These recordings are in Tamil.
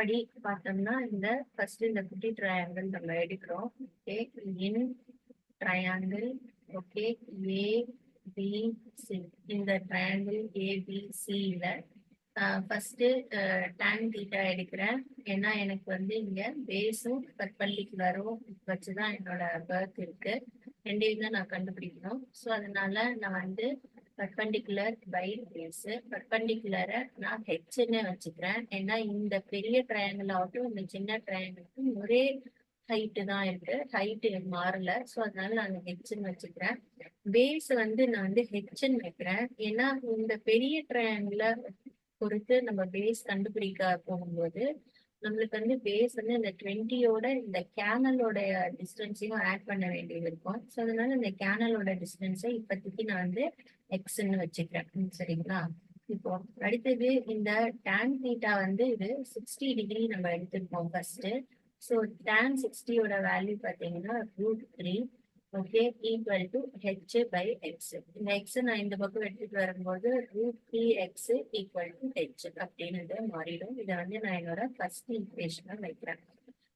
படி பார்த்தோம்னா இந்த ஃபர்ஸ்ட் இந்த குட்டி ட்ரையாங்கிள் நம்ம எடுக்கிறோம். Okay, in triangle. Okay, ABC. இந்த ட்ரையாங்கிள் ஏபிசியில ஃபர்ஸ்ட் tan தீட்டா எடுக்கிறேன். ஏன்னா எனக்கு வந்து இங்க பேஸும் பர்பண்டிகுலரும் வச்சுதான் என்னோட பர்த் இருக்கு. ரெண்டையும் தான் நான் கண்டுபிடிக்கணும். ஸோ அதனால நான் வந்து பர்பண்டிகுலர் பை பேஸ், பர்பண்டிகுலரை நான் ஹெச்ன்னு வச்சுக்கிறேன். ஏன்னா இந்த பெரிய ட்ரையாங்கிள் ஆகட்டும் இந்த சின்ன ட்ரையாங்கிளுக்கும் ஒரே ஹைட்டு தான் இருக்கு, ஹைட்டு மாறல. ஸோ அதனால நான் ஹெச்ன்னு வச்சுக்கிறேன். பேஸ் வந்து நான் வந்து ஹெச்ன்னு வைக்கிறேன். ஏன்னா இந்த பெரிய ட்ரையாங்கிள பொறுத்து நம்ம பேஸ் கண்டுபிடிக்க போகும்போது நம்மளுக்கு வந்து பேஸ் வந்து இந்த 20யோட இந்த கேனலோட டிஸ்டன்ஸையும் ஆட் பண்ண வேண்டியது இருக்கும். ஸோ அதனால இந்த கேனலோட டிஸ்டன்ஸை இப்போதைக்கு நான் வந்து எக்ஸ்ன்னு வச்சுக்கிறேன். சரிங்களா? இப்போ அடுத்தது இந்த tan தீட்டா வந்து இது 60 டிகிரி நம்ம எடுத்துருப்போம் ஃபர்ஸ்ட். ஸோ tan 60யோட வேல்யூ பார்த்தீங்கன்னா √3. Okay, equal to h by x. இந்த எக்ஸ் நான் இந்த பக்கம் எடுத்துட்டு வரும்போது √3x ஈக்குவல் டு ஹெச் அப்படின்னு மாறிடும். இதை வந்து நான் என்னோட ஃபர்ஸ்ட் ஈக்குவேஷனை வைக்கிறேன்.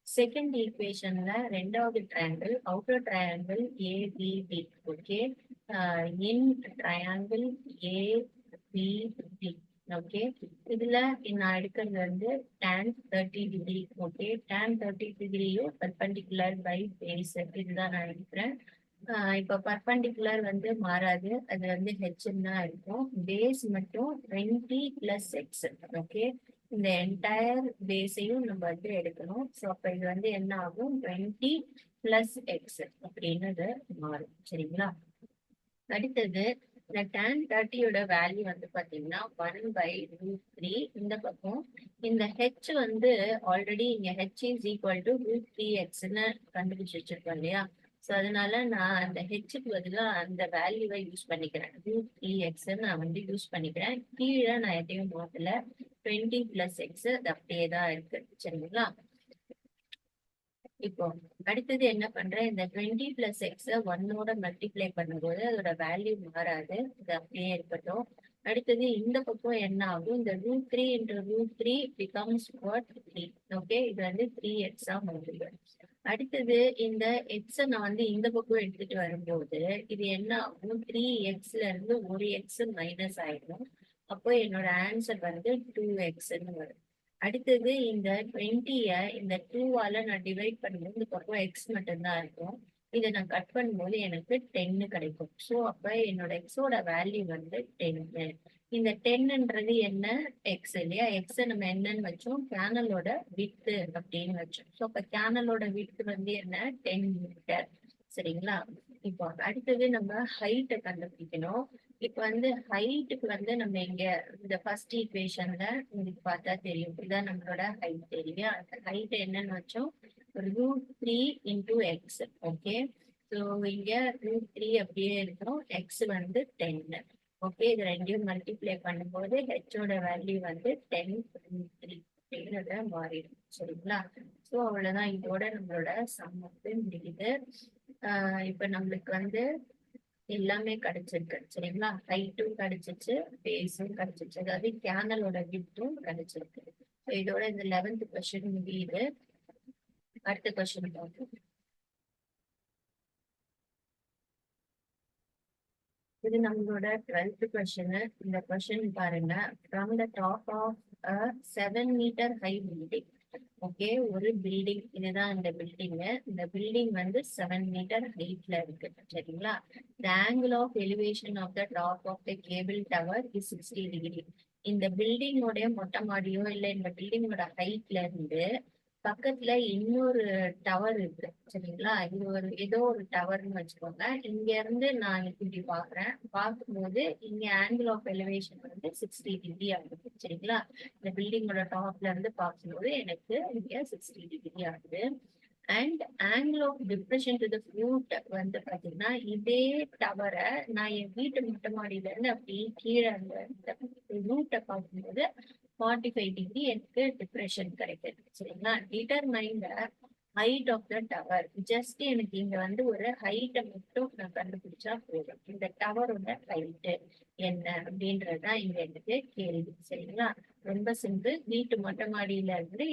செகண்ட் ஈக்குவேஷன்ல ரெண்டாவது triangle, outer triangle ABD. Okay, in triangle ABD. Okay, இதுல நான் எடுக்கிறது வந்து tan 30 டிகிரி. ஓகே, tan 30 டிகிரியும் பர்பண்டிகுலர் பை பேஸ் இதுதான் நான் எடுக்கிறேன். இப்போ பர்பண்டிகுலர் வந்து மாறாது, அது வந்து ஹெச்ன்னு தான் இருக்கும். பேஸ் மட்டும் 20 + x. ஓகே, இந்த என்டையர் பேஸையும் நம்ம வந்து எடுக்கணும். ஸோ அப்போ இது வந்து என்ன ஆகும், 20 + x அப்படின்னு மாறும். சரிங்களா? அடுத்தது இந்த tan 30யோட வேல்யூ வந்து பாத்தீங்கன்னா 1/√3. இந்த பக்கம் இந்த ஹெச் வந்து ஆல்ரெடி இங்க ஹெச் இஸ் ஈக்குவல் டு √3xன்னு கண்டுபிடிச்சு வச்சிருக்கோம் இல்லையா? ஸோ அதனால நான் அந்த ஹெச்சுக்கு பதிலாக அந்த வேல்யூவை யூஸ் பண்ணிக்கிறேன். √3x நான் வந்து யூஸ் பண்ணிக்கிறேன். கீழே நான் எதையும் மாத்தல, 20 + x அது அப்படியே தான் இருக்கு. சரிங்களா? இப்போ அடுத்தது என்ன பண்றேன், இந்த 20 + x 1ஓட மல்டிப்ளை பண்ணும்போது அதோட வேல்யூ மாறாது, இது அப்படியே இருக்கட்டும். அடுத்தது இந்த பக்கம் என்ன ஆகும், இந்த √3 × √3 becomes what 3. ஓகே, இது வந்து 3x மாறிடும். அடுத்தது இந்த x நான் வந்து இந்த பக்கம் எடுத்துட்டு வரும்போது இது என்ன ஆகும், 3xல இருந்து ஒரு x மைனஸ் ஆயிடும். அப்போ என்னோட ஆன்சர் வந்து 2xன்னு வரும். அடுத்தது இந்த 20ய இந்த 2ஆல நான் டிவைட் பண்ணும்போது இந்த பக்கம் எக்ஸ் மட்டும்தான் இருக்கும். இதை நான் கட் பண்ணும்போது எனக்கு 10 கிடைக்கும். ஸோ அப்ப என்னோட எக்ஸோட வேல்யூ வந்து 10. இந்த 10ன்றது என்ன, எக்ஸ் இல்லையா? எக்ஸை நம்ம என்னன்னு வச்சோம், கேனலோட வித்து அப்படின்னு வச்சோம். ஸோ அப்ப கேனலோட வித்து வந்து என்ன, 10 மீட்டர். சரிங்களா? இப்போ அடுத்தது நம்ம ஹைட்டை கண்டுபிடிக்கணும். இப்ப வந்து ஹைட்டுக்கு வந்து நம்ம இங்க இந்த ஃபர்ஸ்ட் ஈக்குவேஷன்ல உங்களுக்கு பார்த்தா தெரியும், இதுதான் நம்மளோட ஹைட். தெரியும், அந்த ஹைட் என்னன்னு வச்சோம், √3 × x. ஓகே, ஸோ இங்க √3 அப்படியே இருக்கும், எக்ஸ் வந்து 10. ஓகே, இது ரெண்டையும் மல்டிப்ளை பண்ணும்போது ஹெச்சோட வேல்யூ வந்து 10√3 அப்படிங்கிறத மாறிடும். சரிங்களா? ஸோ அவ்வளவுதான், இதோட நம்மளோட சம் வந்து முடியுது. இப்ப நம்மளுக்கு வந்து எல்லாமே கிடைச்சிருக்கு. சரிங்களா? ஹைட்டும் கிடைச்சிச்சு, பேஸும் கிடைச்சிச்சு, அதாவது கேனலோட விட்டும் கிடைச்சிருக்கு. இதோட இந்த 11th கொஸ்டின் முடியுது. அடுத்த கொஸ்டின் பார்ப்போம். இது நம்மளோட 12th கொஸ்டின். இந்த கொஸ்டின் பாருங்க, from the top of a 7 meter high building. Okay, ஒரு பில்டிங், இதுதான் இந்த பில்டிங். இந்த பில்டிங் வந்து 7 மீட்டர் ஹைட்ல இருக்கு. சரிங்களா? the angle of elevation of the top of the cable tower is 60 degree. இந்த பில்டிங்கோட மொட்டை மாடியோ இல்ல இந்த பில்டிங்கோட ஹைட்ல இருந்து பக்கத்துல இன்னொரு டவர் இருக்கு. சரிங்களா? இது ஒரு ஏதோ ஒரு டவர்னு வச்சுக்கோங்க. இங்க இருந்து நான் இப்படி பாக்குறேன், பார்க்கும்போது இங்க ஆங்கிள் ஆஃப் எலிவேஷன் வந்து 60 டிகிரி ஆகுது. சரிங்களா? இந்த பில்டிங்கோட டாப்ல இருந்து பார்க்கும்போது எனக்கு இங்க 60 டிகிரி ஆகுது. And angle of depression to the root வந்து பாத்தீங்கன்னா இதே டவரை நான் என் வீட்டு மொட்டை மாடியில இருந்து அப்படி கீழே அந்த ரூட்டை பார்க்கும்போது 45 டிகிரி எனக்கு டிப்ரெஷன் கிடைக்குது. சரிங்களா? Determine the height of the tower. Just எனக்கு இங்க வந்து ஒரு ஹைட்டை மட்டும் நான் கண்டுபிடிச்சா போதும். இந்த டவரோட ஹைட்டு என்ன அப்படின்றதுதான் இங்க எனக்கு கேள்வி. சரிங்களா? ரொம்ப சிம்பிள். வீட்டு மொட்டை மாடியில இருந்து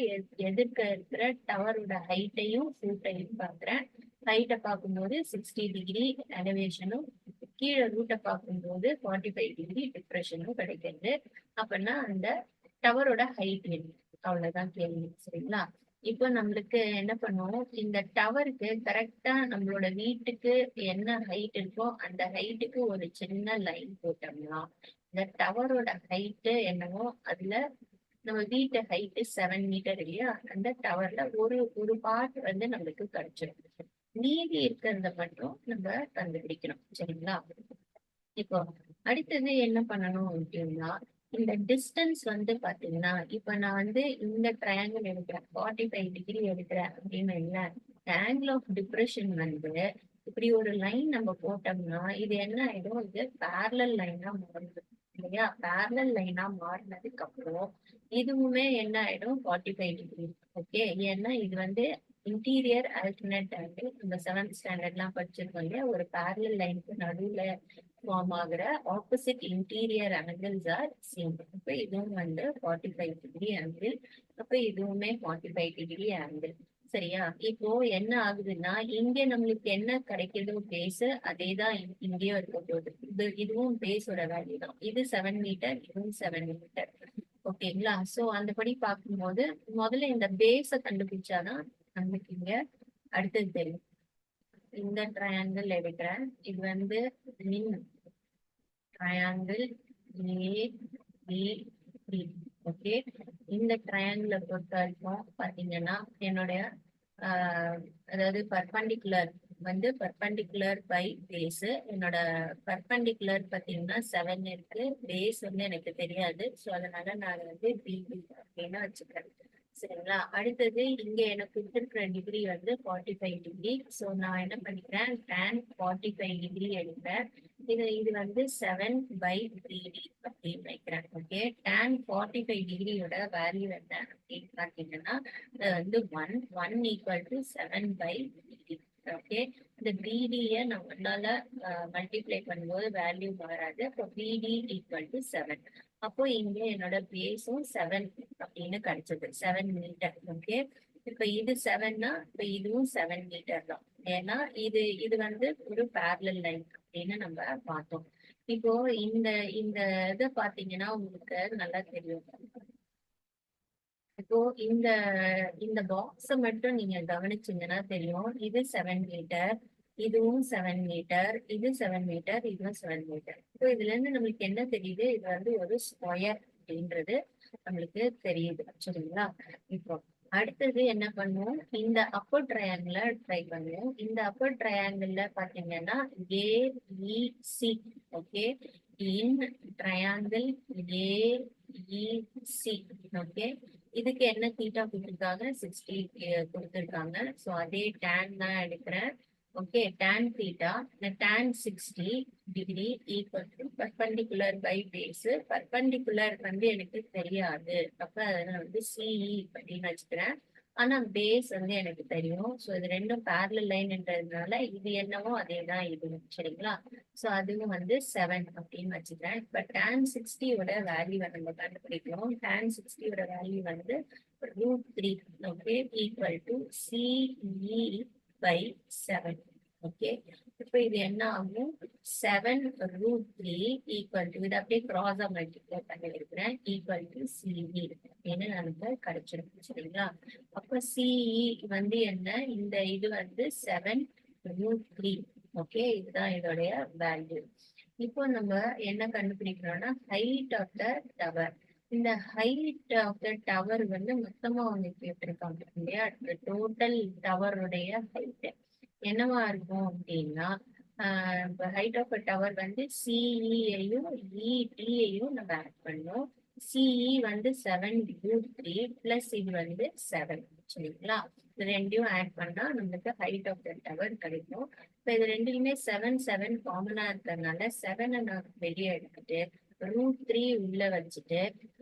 எதிர்க்க இருக்கிற டவரோட ஹைட்டையும் ஃபூட்டையும் பாக்குறேன். ஹைட்டை பார்க்கும்போது 60 டிகிரி எலிவேஷனும், கீழே ரூட்டை பார்க்கும்போது 45 டிகிரி டிப்ரெஷனும் கிடைக்கிறது. அப்படின்னா அந்த டவரோட ஹைட் என்ன? அவ்வளவுதான் கேள்வி. சரிங்களா? இப்போ நம்மளுக்கு என்ன பண்ணுவோம், இந்த டவருக்கு கரெக்டா நம்மளோட வீட்டுக்கு என்ன ஹைட் இருக்கோ அந்த ஹைட்டுக்கு ஒரு சின்ன லைன் போட்டோம்னா இந்த டவரோட ஹைட்டு என்னவோ அதுல நம்ம வீட்டு ஹைட்டு 7 மீட்டர் இல்லையா, அந்த டவர்ல ஒரு ஒரு பார்ட் வந்து நம்மளுக்கு கிடைச்சிடும். மீதி இருக்கிறத மட்டும் நம்ம கண்டுபிடிக்கணும். சரிங்களா? இப்போ அடுத்தது என்ன பண்ணணும் அப்படின்னா, இந்த டிஸ்டன்ஸ் வந்து பாத்தீங்கன்னா, இப்ப நான் வந்து இந்த ட்ரையாங்கிள் எடுக்கிறேன், 45 டிகிரி எடுக்கிறேன் அப்படின்னு இல்லை, ஆங்கிள் ஆஃப் டிப்ரெஷன் வந்து இப்படி ஒரு லைன் நம்ம போட்டோம்னா இது என்ன ஆயிடும், இது பேரலல் லைனா மாறிடும் இல்லையா? பேரலல் லைனா மாறினதுக்கு அப்புறம் இதுவுமே என்ன ஆயிடும், 45 டிகிரி. ஓகே, ஏன்னா இது வந்து இன்டீரியர் ஆல்டர்னேட் ஆங்கிள். நம்ம 7th ஸ்டாண்டர்ட்லாம் படிச்சிருக்கோம் இல்லையா, ஒரு பேரலல் லைனுக்கு நடுவுல ஃபார்ம் ஆகுற opposite interior angles R same. அப்ப இதுவும் வந்து 45 டிகிரி ஆங்கிள். அப்ப இதுவுமே 45 டிகிரி ஆங்கிள். சரியா? இப்போ என்ன ஆகுதுன்னா, இங்க நம்மளுக்கு என்ன கிடைக்குதோ பேஸ், அதேதான் இங்கேயும் இருக்க போகுது. இதுவும் பேஸோட வேல்யூ தான். இது 7 மீட்டர், இதுவும் 7 மீட்டர். ஓகேங்களா? சோ அந்தபடி பார்க்கும்போது முதல்ல இந்த பேஸ கண்டுபிடிச்சாதான் நமக்கு இங்க அடுத்தது தெரியும். இந்த ட்ரையாங்கிள் எடுக்கிறேன். இது வந்து மின் ட்ரையாங்கிள் ABD. ஓகே, இந்த ட்ரையாங்கிளை பொறுத்த வரைக்கும் பாத்தீங்கன்னா என்னுடைய அதாவது பர்பண்டிகுலர் வந்து பர்பண்டிகுலர் பை பேஸ். என்னோட பர்பண்டிகுலர் பாத்தீங்கன்னா 7 இருக்கு, பேஸ் வந்து எனக்கு தெரியாது. ஸோ அதனால நான் வந்து பிபி அப்படின்னு வச்சுக்கிறேன். சரிங்களா? அடுத்தது இங்க எனக்கு கொடுத்துருக்கிற டிகிரி வந்து 45 டிகிரி. ஸோ நான் என்ன பண்ணிக்கிறேன், tan 45 டிகிரி எடுக்கிறேன். இது வந்து 7/3D அப்படின்னு வைக்கிறேன். ஓகே, tan 45 டிகிரியோட வேல்யூ என்ன அப்படின்னு பாத்தீங்கன்னா வந்து 1 = 7/3D. ஓகே, இந்த பிடியை நான் ஒன்னால மல்டிப்ளை பண்ணும்போது வேல்யூ மாறாது. அப்போ பிடி = 7. அப்போ இங்க என்னோட பேஸும் 7 அப்படின்னு கிடைச்சது, 7 மீட்டர். ஓகே, இப்ப இது 7னா இப்ப இதுவும் 7 மீட்டர் தான். ஏன்னா இது வந்து ஒரு பேரலல் லைன் அப்படின்னு நம்ம பார்த்தோம். இப்போ இந்த இந்த இதை பாத்தீங்கன்னா உங்களுக்கு நல்லா தெரியும். இப்போ இந்த இந்த பாக்ஸ மட்டும் நீங்க கவனிச்சீங்கன்னா தெரியும், இது 7 மீட்டர், இதுவும் 7 மீட்டர், இது 7 மீட்டர், இதுவும் 7 மீட்டர். இப்போ இதுல இருந்து நம்மளுக்கு என்ன தெரியுது, இது வந்து ஒரு ஸ்கொயர் அப்படின்றது நம்மளுக்கு தெரியுது. சரிங்களா? இப்போ அடுத்தது என்ன பண்ணுவோம், இந்த அப்பர் ட்ரையாங்கிள ட்ரை பண்ணுவோம். இந்த அப்பர் ட்ரையாங்கிள்ல பாத்தீங்கன்னா AEC. Okay, in triangle AEC. Okay, இதுக்கு என்ன தீட்டா கொடுத்துருக்காங்க, 60 கொடுத்துருக்காங்க. ஸோ அதே டேன் தான் எடுக்கிறேன். Okay, tan theta tan 60 degree equal to perpendicular by base. Perpendicular வந்து எனக்கு தெரியாது, அப்ப அதை வந்து சிஇ அப்படின்னு வச்சுக்கிறேன். ஆனா பேஸ் வந்து எனக்கு தெரியும். ஸோ இது ரெண்டும் பேரலல் லைன்ன்றதுனால இது என்னவோ அதே தான் இதுவும். சரிங்களா? ஸோ அதுவும் வந்து 7 அப்படின்னு வச்சுக்கிறேன். இப்ப tan 60யோட வேல்யூ நம்ம கண்டுபிடிக்கிறோம். tan 60யோட வேல்யூ வந்து √3. Okay, equal to CE/7. Okay, இப்போ இது என்ன ஆகும், 7√3 ஈக்குவல் டு, இது அப்படியே கிராஸா மல்டிப்ளை பண்ணி இருக்கிறேன், ஈக்குவல் டு சிஇ அப்படின்னு நமக்கு கிடைச்சிருக்கு. சரிங்களா? அப்ப சிஇ வந்து என்ன, இந்த இது வந்து 7√3. ஓகே, இதுதான் இதோடைய வேல்யூ. இப்போ நம்ம என்ன கண்டுபிடிக்கிறோம்னா ஹைட் ஆஃப் த டவர். இந்த ஹைட் ஆஃப் த டவர் வந்து மொத்தமா அவங்க கேட்டிருக்காங்க இல்லையா, டோட்டல் டவருடைய ஹைட் என்னவா இருக்கும் அப்படின்னா, ஹைட் ஆஃப் டவர் வந்து சிஇயையும் இடியையும் நம்ம ஆட் பண்ணோம். சிஇ வந்து 7√3 பிளஸ் இது வந்து 7. சரிங்களா? இது ரெண்டையும் ஆட் பண்ணா நமக்கு ஹைட் ஆஃப் த டவர் கிடைக்கும். இப்ப இது ரெண்டுலயுமே 7 காமனா இருக்கிறதுனால 7 நான் வெளியே எடுத்துட்டு √3 உள்ள வச்சுட்டு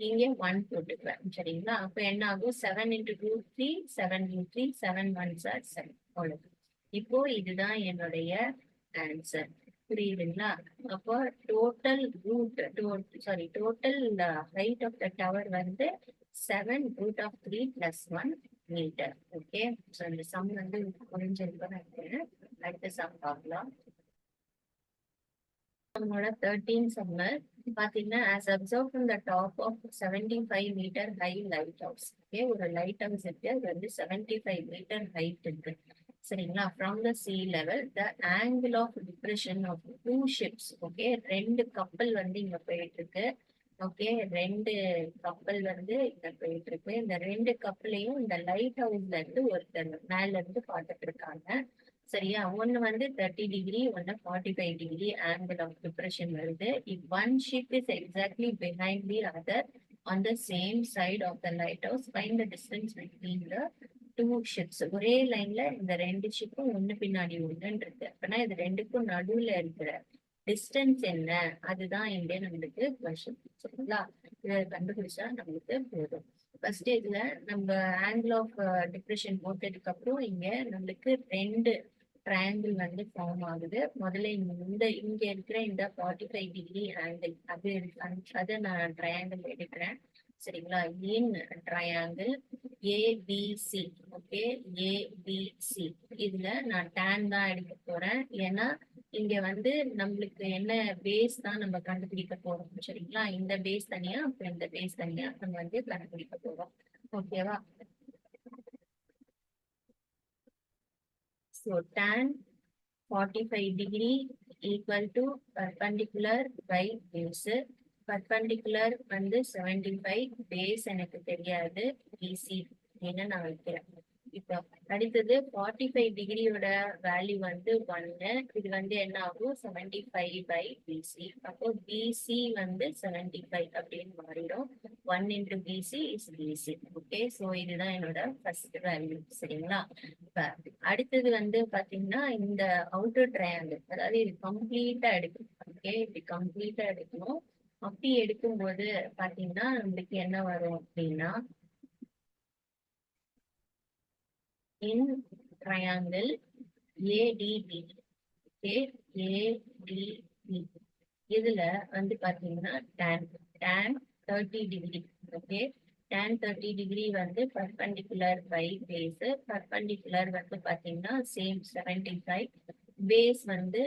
இங்க 1 போட்டுக்குவேன். சரிங்களா? அப்ப என்ன ஆகும்? 7 into √3, 7 √3, 7 1s are 7. அவ்வளவு. இப்போ இதுதான் என்னுடைய ஆன்சர். புரியுதுங்களா? அப்போ total height of the tower வந்து 7 √3 + 1 மீட்டர். ஓகே, ஸோ இந்த சம் வந்து புரிஞ்சிருக்கும்னு நினைக்கிறேன். அடுத்த சம் பார்க்கலாம். நம்மளோட 13 சம்மர் பாத்தீங்கன்னா, as observed from the top of 75 meter high lighthouse. Okay, ஒரு லைட் ஹவுஸ் இருக்கு, அது வந்து 75 மீட்டர் ஹைட் இருக்கு. சரிங்களா? from the sea level the angle of depression of two ships. Okay, ரெண்டு கப்பல் வந்து இங்க போயிட்டு இருக்கு. ஓகே, ரெண்டு கப்பல் வந்து இங்க போயிட்டு இருக்கு. இந்த ரெண்டு கப்பலையும் இந்த லைட் ஹவுஸ்ல இருந்து ஒருத்தர் மேல இருந்து பார்த்துட்டு இருக்காங்க. சரியா? ஒன்னு வந்து 30 டிகிரி, ஒன்னு 45 டிகிரி ஆங்கிள் ஆஃப் டிப்ரெஷன் வருது. If one ship is exactly behind the other on the same side of the lighthouse, find the distance between the two ships. ஒரே லைன்ல இந்த ரெண்டு ஷிப்பும் ஒண்ணு பின்னாடி ஒண்ணுன்னு இருக்கு. அப்படின்னா இது ரெண்டுக்கும் நடுவுல இருக்கிற டிஸ்டன்ஸ் என்ன, அதுதான் இங்க நம்மளுக்கு கொஸ்டின். சரிங்களா? இதை கண்டுபிடிச்சா நம்மளுக்கு போதும். ஃபர்ஸ்ட் இதுல நம்ம ஆங்கிள் ஆஃப் டிப்ரெஷன் போட்டதுக்கு அப்புறம் இங்க நம்மளுக்கு ரெண்டு ட்ரையாங்கிள் வந்து ஃபார்ம் ஆகுது. முதல்ல இங்க இருக்கிற இந்த 45 டிகிரி ஆங்கிள் அதை நான் ட்ரையாங்கிள் எடுக்கிறேன். சரிங்களா? இன் ட்ரையாங்கிள் ஏபிசி. ஓகே, ஏபிசி இதுல நான் tan தான் எடுக்க போறேன். ஏன்னா இங்க வந்து நம்மளுக்கு என்ன பேஸ் தான் நம்ம கண்டுபிடிக்க போறோம். சரிங்களா? இந்த பேஸ் தனியா, அப்புறம் இந்த பேஸ் தனியா நம்ம வந்து கண்டுபிடிக்க போறோம். ஓகேவா? So tan 45 degree equal to perpendicular by base. Perpendicular வந்து 75, base எனக்கு தெரியாது, BC அப்படின்னு நான் வைக்கிறேன். இப்போ அடுத்தது 45 டிகிரியோட வேல்யூ வந்து 1. இது வந்து என்ன ஆகும்? 75 by BC. அப்போ BC வந்து 75 அப்படின்னு மாறிடும். 1 into BC is BC. Okay, so இதுதான் என்னோட ஃபர்ஸ்ட் வேல்யூ. சரிங்களா? இப்ப அடுத்தது வந்து பாத்தீங்கன்னா, இந்த அவுட்டர் ட்ரையாங்கிள், அதாவது இது கம்ப்ளீட்டா எடுக்கணும். ஓகே, இப்படி கம்ப்ளீட்டா எடுக்கணும். அப்படி எடுக்கும்போது பாத்தீங்கன்னா நம்மளுக்கு என்ன வரும் அப்படின்னா, in triangle ADB. Okay, ADB இதுல வந்து பாத்தீங்கன்னா tan 30 degree. Okay, tan 30 degree வந்து பர்பண்டிகுலர் பை பேஸ். பர்பண்டிகுலர் வந்து பாத்தீங்கன்னா சேம் 75, பேஸ் வந்து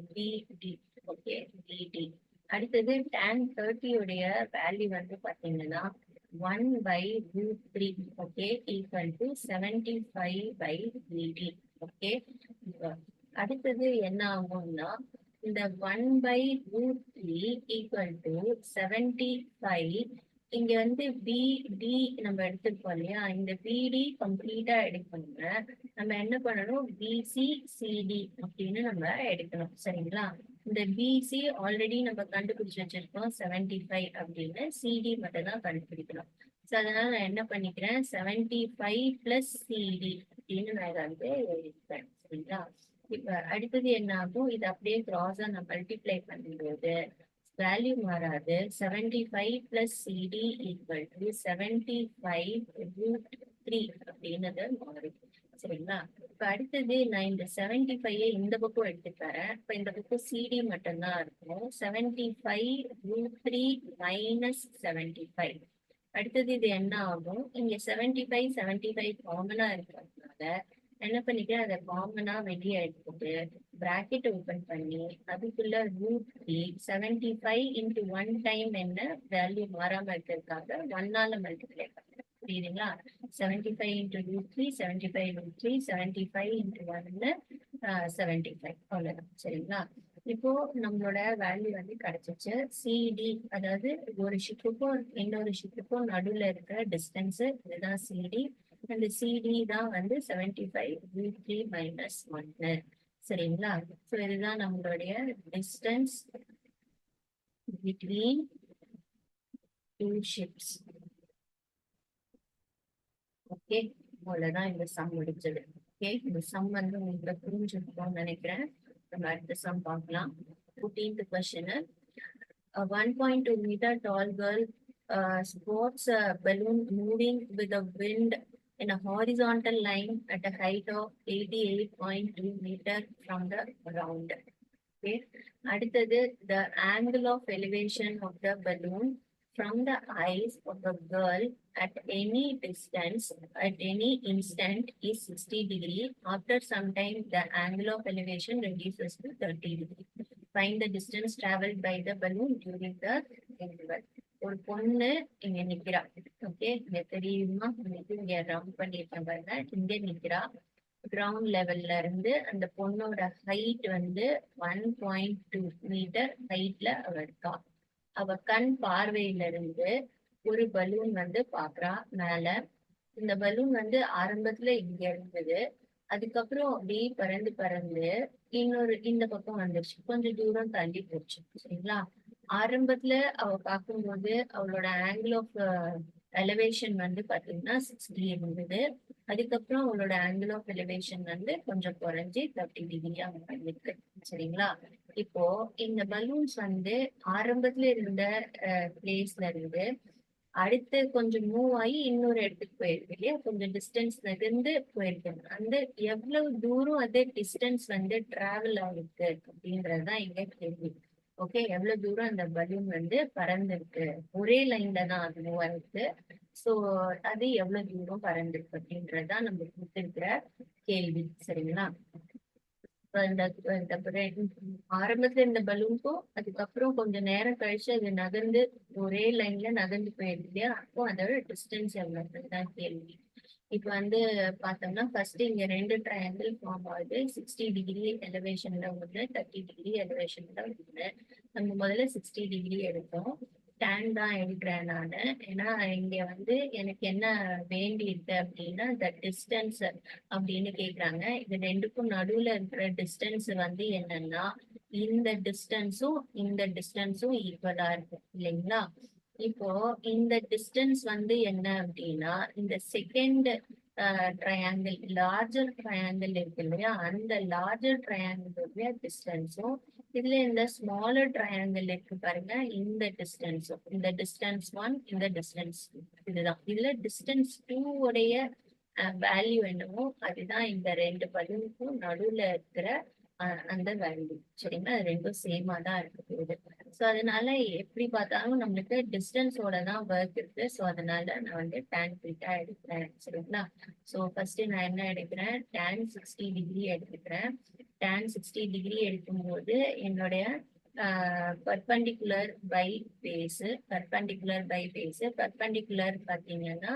பிடி. ஓகே, பிடி. அடுத்தது tan 30 உடைய வேல்யூ வந்து பாத்தீங்கன்னா 1/√3. Okay, equal to 75/BD. Okay, அடுத்தது என்ன ஆகும்னா, இந்த 1/√3 ஈக்குவல் டு 75. இங்க வந்து பிடி நம்ம எடுத்துருப்போம் இல்லையா? இந்த பிடி கம்ப்ளீட்டா எடுக்கணுங்க. நம்ம என்ன பண்ணணும்? பிசி சிடி அப்படின்னு நம்ம எடுக்கணும். சரிங்களா? இந்த பிசி ஆல்ரெடி நம்ம கண்டுபிடிச்சு வச்சிருக்கோம் 75 அப்படின்னு. சிடி மட்டும் தான் கண்டுபிடிக்கணும். ஸோ அதனால நான் என்ன பண்ணிக்கிறேன்? 75 + சிடி அப்படின்னு நான் இதை வந்து எழுதிக்கிறேன். சரிங்களா? இப்ப அடுத்தது என்ன ஆகும்? இது அப்படியே கிராஸா நான் மல்டிப்ளை பண்ணும்போது வேல்யூ மாறாது. 75 + சிடி ஈக்குவல் டு 75/√3 அப்படின்னது மாறும். சரிங்களா? இப்ப அடுத்தது நான் இந்த 75 இந்த பக்கம் எடுத்துக்கிறேன். இப்ப இந்த பக்கம் சிடி மட்டும்தான் இருக்கும். 75/√3 - 75. அடுத்தது இது என்ன ஆகும்? இங்க 75 காமனா இருக்கிறதுனால என்ன பண்ணிக்கிறேன்? அதை காமனா வெளியே எடுத்துட்டு பிராக்கெட் ஓபன் பண்ணி அதுக்குள்ள √3 75 into 1 டைம் என்ன வேல்யூ மாறாம இருக்கிறதுக்காக 1ஆல மல்டிப்ளை பண்றேன். புரியுதுங்களா? 75 into √3, 75/3, 75 into 1 75. அவ்வளவுதான். சரிங்களா? இப்போ நம்மளோட வேல்யூ வந்து கிடைச்சிச்சு. சிடி, அதாவது ஒரு ஷிப்புக்கும் இன்னொரு ஷிப்புக்கும் நடுவுல இருக்கிற டிஸ்டன்ஸ், இதுதான் சிடி. அந்த சிடி தான் வந்து 75/√3 - 1. சரிங்களா? ஸோ இதுதான் நம்மளுடைய distance between two ships. Okay, அவ்வளவுதான் இந்த சம் முடிச்சது. ஓகே, இந்த சம் வந்து உங்களுக்கு புரிஞ்சிருக்கும்னு நினைக்கிறேன். நம்ம அடுத்த சம் பார்க்கலாம். 14th question. A 1.2 meter tall girl sports a balloon moving with the wind in a horizontal line at a height of 88.2 meter from the ground. Okay. அடுத்தது, the angle of elevation of the balloon from the eyes of a girl at any distance at any instant is 60 degree. After some time, the angle of elevation reduces to 30 degree. Find the distance traveled by the balloon during the interval. ஒரு பொண்ணு இங்க நிக்கிறா. ஓகே, இங்க தெரியுமா? இங்க ரவுண்ட் பண்ணிருக்கேன் பாருங்க. இங்க நிக்கிறா. கிரவுண்ட் லெவல்ல இருந்து அந்த பொண்ணோட ஹைட் வந்து 1.2 மீட்டர் ஹைட்ல அவ இருக்கா. அவ கண் பார்வையில இருந்து ஒரு பலூன் வந்து பாக்குறா மேல. இந்த பலூன் வந்து ஆரம்பத்துல இங்க இருந்தது. அதுக்கப்புறம் அப்படியே பறந்து பறந்து இந்த பக்கம் வந்துருச்சு. கொஞ்சம் தூரம் தள்ளி போச்சு. சரிங்களா? ஆரம்பத்துல அவ பார்க்கும்போது அவளோட ஆங்கிள் ஆஃப் எலிவேஷன் வந்து பாத்தீங்கன்னா 60 இருந்தது. அதுக்கப்புறம் அவளோட ஆங்கிள் ஆஃப் எலிவேஷன் வந்து கொஞ்சம் குறைஞ்சி 30 டிகிரியா இருக்கு. சரிங்களா? இப்போ இந்த பலூன்ஸ் வந்து ஆரம்பத்துல இருந்த பிளேஸ்ல இருந்து அடுத்து கொஞ்சம் மூவ் ஆகி இன்னொரு இடத்துக்கு போயிருக்கு இல்லையா? கொஞ்சம் டிஸ்டன்ஸ்ல இருந்து போயிருக்கு. அந்த எவ்வளவு தூரம் அது டிஸ்டன்ஸ் வந்து டிராவல் ஆயிருக்கு அப்படின்றதுதான் இங்க கேள்வி. ஓகே, எவ்வளவு தூரம் அந்த பலூன் வந்து பறந்துருக்கு, ஒரே லைன்ல தான் அது மூவ் ஆயிருக்கு. சோ அது எவ்வளவு தூரம் பறந்துருக்கு அப்படின்றதுதான் நம்ம கொடுத்திருக்கிற கேள்வி. சரிங்களா? ஆரம்பத்துல இந்த பலூனுக்கும் அதுக்கப்புறம் கொஞ்சம் நேரம் கழிச்சு அது நகர்ந்து ஒரே லைன்ல நகர்ந்து போயிருக்கு இல்லையா? அப்போ அதோட டிஸ்டன்ஸ் எவ்வளவுதான் கேள்வி. இப்ப வந்து பார்த்தோம்னா ஃபர்ஸ்ட் இங்க 2 ட்ரையாங்கிள் ஃபார்ம் ஆகுது. 60 டிகிரி எலிவேஷன்ல ஒண்ணு, 30 டிகிரி எலிவேஷன்ல ஒண்ணு. நம்ம முதல்ல 60 டிகிரி எடுத்தோம். டேன் தான் எடுக்கிறேன் நானு. ஏன்னா இங்க வந்து எனக்கு என்ன வேண்டி இருக்கு அப்படின்னா இந்த டிஸ்டன்ஸ் அப்படின்னு கேக்குறாங்க. இது ரெண்டுக்கும் நடுவுல இருக்கிற டிஸ்டன்ஸ் வந்து என்னன்னா இந்த டிஸ்டன்ஸும் ஈக்குவலா இருக்கும் இல்லைங்களா? இப்போ இந்த டிஸ்டன்ஸ் வந்து என்ன அப்படின்னா இந்த செகண்ட் ட்ரையாங்கிள், லார்ஜர் ட்ரையாங்கிள் இருக்கு இல்லையா? அந்த லார்ஜர் ட்ரையாங்கிளுடைய டிஸ்டன்ஸும் இதுல இந்த ஸ்மாலர் ட்ரையாங்கிள் இருக்கு பாருங்க, இந்த டிஸ்டன்ஸும், இந்த டிஸ்டன்ஸ் 1, இந்த டிஸ்டன்ஸ் இதுதான். இதுல டிஸ்டன்ஸ் 2 உடைய வேல்யூ என்னவோ அதுதான் இந்த ரெண்டு பலூனுக்கும் நடுவுல இருக்கிற அந்த வேல்யூ. சரிங்களா? அது ரெண்டும் சேமா தான் இருக்கு போகுது. ஸோ அதனால எப்படி பார்த்தாலும் நம்மளுக்கு டிஸ்டன்ஸோட தான் ஒர்க் இருக்கு. ஸோ அதனால நான் வந்து tan θ எடுக்கிறேன். சரிங்களா? ஸோ ஃபர்ஸ்ட் நான் என்ன எடுக்கிறேன்? tan 60 டிகிரி எடுத்துக்கிறேன். tan 60 டிகிரி எடுக்கும்போது என்னுடைய பர்பண்டிகுலர் பை பேஸ் பர்பண்டிகுலர் பார்த்தீங்கன்னா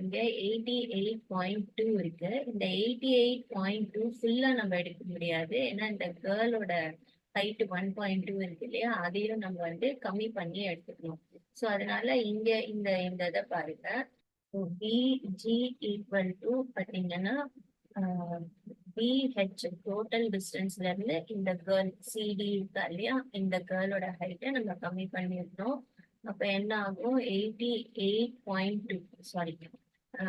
இங்க 88.2 இருக்கு. இந்த 88.2 ஃபுல்லா நம்ம எடுக்க முடியாது. ஏன்னா இந்த கேர்ளோட ஹைட் 1.2 இருக்கு இல்லையா? அதையும் நம்ம வந்து கம்மி பண்ணி எடுத்துக்கணும். சோ அதனால இங்க இந்த இதை பாருங்க. பிஜி ஈக்குவல் டு பாத்தீங்கன்னா பிஹெச் டோட்டல் டிஸ்டன்ஸ்ல இருந்து இந்த கேர்ள் சிடி இருக்கா இல்லையா? இந்த கேர்ளோட ஹைட்டை நம்ம கம்மி பண்ணிருந்தோம். அப்ப என்ன ஆகும்? 88.2 சாரி.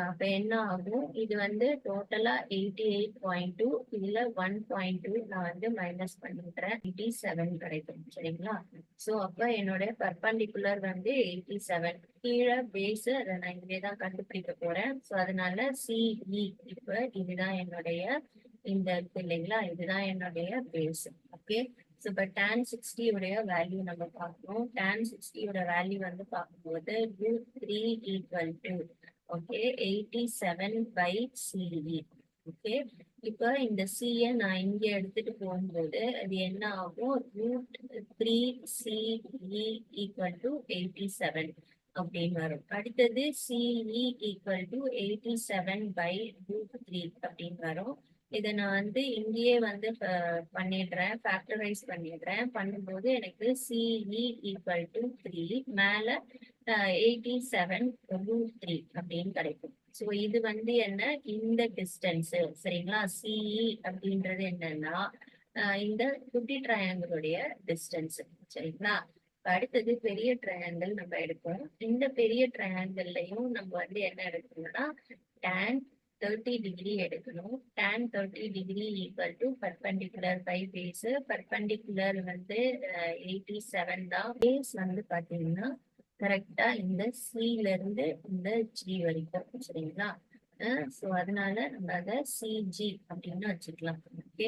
அப்ப என்ன ஆகும்? இது வந்து டோட்டலா 88.2, இதுல 1.2 நான் வந்து மைனஸ் பண்ணிடுறேன். 87 கிடைக்கும். சரிங்களா? சோ அப்ப என்னோட பர்பண்டிகுலர் வந்து 87. கீழே பேஸ் அதை நான் இங்கேதான் கண்டுபிடிக்க போறேன். சோ அதனால சிஇ இப்ப இதுதான் என்னுடைய இந்த இருக்கு இல்லைங்களா? இதுதான் என்னுடைய பேஸ். ஓகே, ஸோ இப்போ tan 60 உடைய வேல்யூ நம்ம பார்க்கணும். tan 60 உடைய வேல்யூ வந்து பார்க்கும்போது √3 equal to okay 87/CE. Okay, இப்போ இந்த சியை நான் இங்க எடுத்துட்டு போகும்போது அது என்ன ஆகும்? √3CE ஈக்குவல் டு 87 அப்படின்னு வரும். அடுத்தது சிஇ ஈக்குவல் டு 87/√3 அப்படின்னு வரும். இதை நான் வந்து இங்கேயே வந்து பண்ணிடுறேன், ஃபேக்டரைஸ் பண்ணிடுறேன். பண்ணும்போது எனக்கு சிஇ ஈக்குவல் டு 3 மேல 87/√3 அப்படின்னு கிடைக்கும். ஸோ இது வந்து என்ன? இந்த டிஸ்டன்ஸ். சரிங்களா? சிஇ அப்படின்றது என்னன்னா இந்த குட்டி ட்ரையாங்கிளுடைய டிஸ்டன்ஸ். சரிங்களா? அடுத்தது பெரிய ட்ரையாங்கிள் நம்ம எடுப்போம். இந்த பெரிய ட்ரையாங்கிள்லயும் நம்ம வந்து என்ன எடுக்கணும்னா tan 30 டிகிரி எடுக்கணும். tan 30 degree equal to perpendicular by base. Perpendicular வந்து 87 தான். பேஸ் வந்து பாத்தீங்கன்னா கரெக்டா இந்த சில இருந்து இந்த ஜி வரைக்கும், சரிங்களா? ஸோ அதனால நம்ம அதை சிஜி அப்படின்னு வச்சுக்கலாம். ஓகே,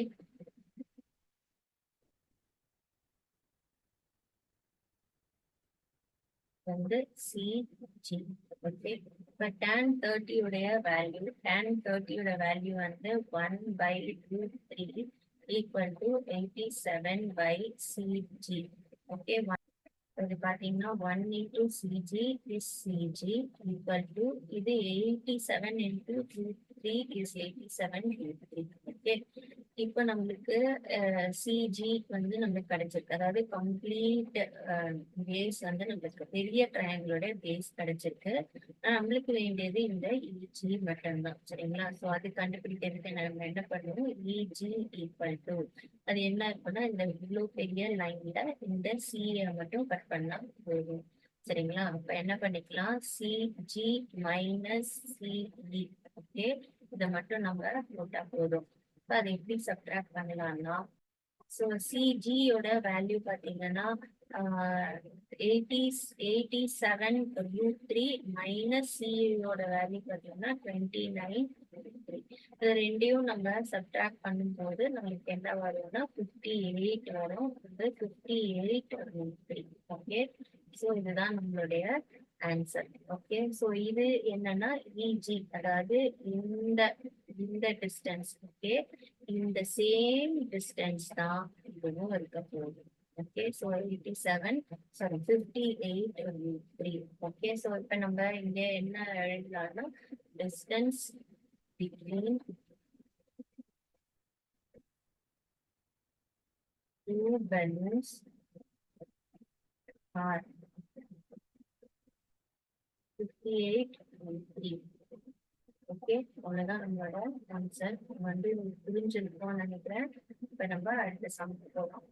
வந்து சிஜி. ஓகே, இப்போ tan 30 உடைய வேல்யூ, tan 30 உடைய வேல்யூ வந்து 1/√3 equal to 87 by CG. Okay, இது பாத்தீங்கன்னா 1 into CG is CG equal to இது 87 into 3 is 87 √3. ஓகே, இப்போ நம்மளுக்கு சிஜி வந்து நம்மளுக்கு கிடைச்சிருக்கு. அதாவது கம்ப்ளீட் பேஸ் வந்து நம்மளுக்கு பெரிய ட்ரையாங்கிளோட பேஸ் கிடைச்சிருக்கு. நம்மளுக்கு வேண்டியது இந்த இஜி மட்டும்தான், சரிங்களா? ஸோ அது கண்டுபிடிக்கிறதுக்கு நம்ம என்ன பண்ணுவோம், இஜி ஈக்குவல் டு அது என்ன இருக்குன்னா இந்த இவ்வளோ பெரிய லைன்ல இந்த சியை மட்டும் கட் பண்ணா போதும், சரிங்களா? அப்ப என்ன பண்ணிக்கலாம், சிஜி மைனஸ் சிஇ. ஓகே, இதை மட்டும் நம்ம போட்டா போதும். இப்போ அதை எப்படி சப்ட்ராக்ட் பண்ணலாம்னா, ஸோ சிஜியோட வேல்யூ பார்த்தீங்கன்னா 87√3 மைனஸ் சியோட வேல்யூ பார்த்தீங்கன்னா 29√3. இது ரெண்டையும் நம்ம சப்ட்ராக்ட் பண்ணும்போது நம்மளுக்கு என்ன வரும்னா 58 வரும். இது 58√3. ஓகே, ஸோ இதுதான் நம்மளுடைய ஆன்சர். ஓகே, ஸோ இது என்னன்னா இஜி, அதாவது இந்த இந்த டிஸ்டன்ஸ். ஓகே, இந்த சேம் டிஸ்டன்ஸ் தான் இதுவும் இருக்க போகுது. Okay, so 58/3. ஓகே, ஸோ இப்போ நம்ம இங்க என்ன எழுதலாம்னா distance between two balloons are 58/3. Okay, அவ்வளவுதான் நம்மளோட ஆன்சர். வந்து புரிஞ்சிருக்கோம்னு நினைக்கிறேன். இப்ப நம்ம அடுத்த சம் போகலாம்.